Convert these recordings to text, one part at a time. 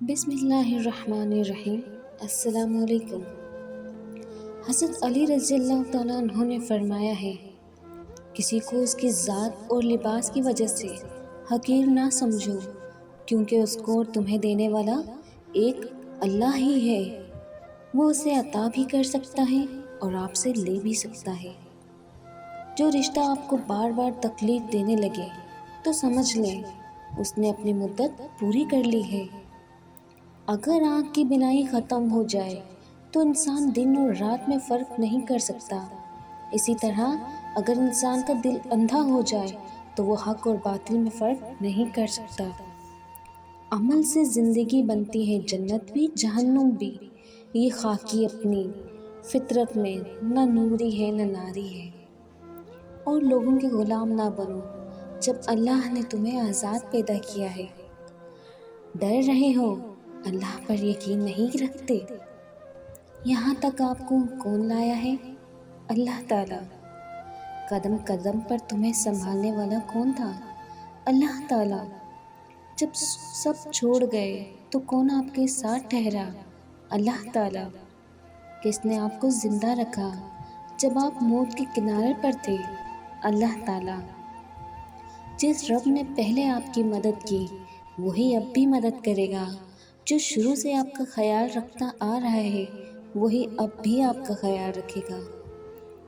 بسم اللہ الرحمن الرحیم۔ السلام علیکم۔ حضرت علی رضی اللہ تعالیٰ عنہ نے فرمایا ہے، کسی کو اس کی ذات اور لباس کی وجہ سے حقیر نہ سمجھو، کیونکہ اس کو اور تمہیں دینے والا ایک اللہ ہی ہے۔ وہ اسے عطا بھی کر سکتا ہے اور آپ سے لے بھی سکتا ہے۔ جو رشتہ آپ کو بار بار تکلیف دینے لگے تو سمجھ لیں اس نے اپنی مدت پوری کر لی ہے۔ اگر آنکھ کی بینائی ختم ہو جائے تو انسان دن اور رات میں فرق نہیں کر سکتا۔ اسی طرح اگر انسان کا دل اندھا ہو جائے تو وہ حق اور باطل میں فرق نہیں کر سکتا۔ عمل سے زندگی بنتی ہے جنت بھی جہنم بھی، یہ خاکی اپنی فطرت میں نہ نوری ہے نہ ناری ہے۔ اور لوگوں کے غلام نہ بنو جب اللہ نے تمہیں آزاد پیدا کیا ہے۔ ڈر رہے ہو، اللہ پر یقین نہیں رکھتے؟ یہاں تک آپ کو کون لایا ہے؟ اللہ تعالیٰ۔ قدم قدم پر تمہیں سنبھالنے والا کون تھا؟ اللہ تعالیٰ۔ جب سب چھوڑ گئے تو کون آپ کے ساتھ ٹھہرا؟ اللہ تعالیٰ۔ کس نے آپ کو زندہ رکھا جب آپ موت کے کنارے پر تھے؟ اللہ تعالیٰ۔ جس رب نے پہلے آپ کی مدد کی وہی اب بھی مدد کرے گا۔ جو شروع سے آپ کا خیال رکھتا آ رہا ہے وہی اب بھی آپ کا خیال رکھے گا۔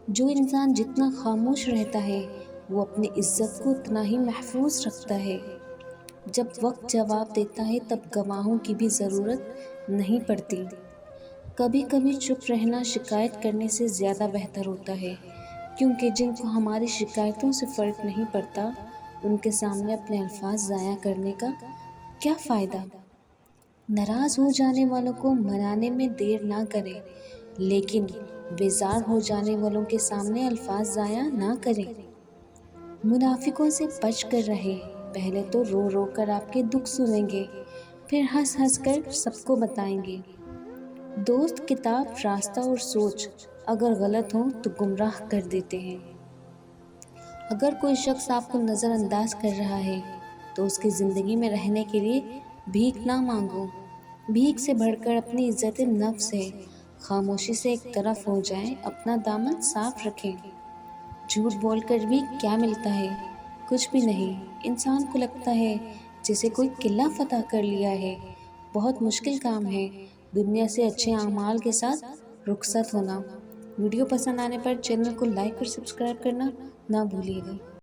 جو انسان جتنا خاموش رہتا ہے وہ اپنی عزت کو اتنا ہی محفوظ رکھتا ہے۔ جب وقت جواب دیتا ہے تب گواہوں کی بھی ضرورت نہیں پڑتی۔ کبھی کبھی چپ رہنا شکایت کرنے سے زیادہ بہتر ہوتا ہے، کیونکہ جن کو ہماری شکایتوں سے فرق نہیں پڑتا ان کے سامنے اپنے الفاظ ضائع کرنے کا کیا فائدہ؟ ناراض ہو جانے والوں کو منانے میں دیر نہ کریں، لیکن بیزار ہو جانے والوں کے سامنے الفاظ ضائع نہ کریں۔ منافقوں سے بچ کر رہیں، پہلے تو رو رو کر آپ کے دکھ سنیں گے، پھر ہنس ہنس کر سب کو بتائیں گے۔ دوست، کتاب، راستہ اور سوچ اگر غلط ہوں تو گمراہ کر دیتے ہیں۔ اگر کوئی شخص آپ کو نظر انداز کر رہا ہے تو اس کی زندگی میں رہنے کے لیے بھیک نہ مانگو۔ بھیک سے بڑھ کر اپنی عزت نفس ہے۔ خاموشی سے ایک طرف ہو جائیں، اپنا دامن صاف رکھیں۔ جھوٹ بول کر بھی کیا ملتا ہے؟ کچھ بھی نہیں۔ انسان کو لگتا ہے جیسے کوئی قلعہ فتح کر لیا ہے۔ بہت مشکل کام ہے دنیا سے اچھے اعمال کے ساتھ رخصت ہونا۔ ویڈیو پسند آنے پر چینل کو لائک اور سبسکرائب کرنا نہ بھولیے گا۔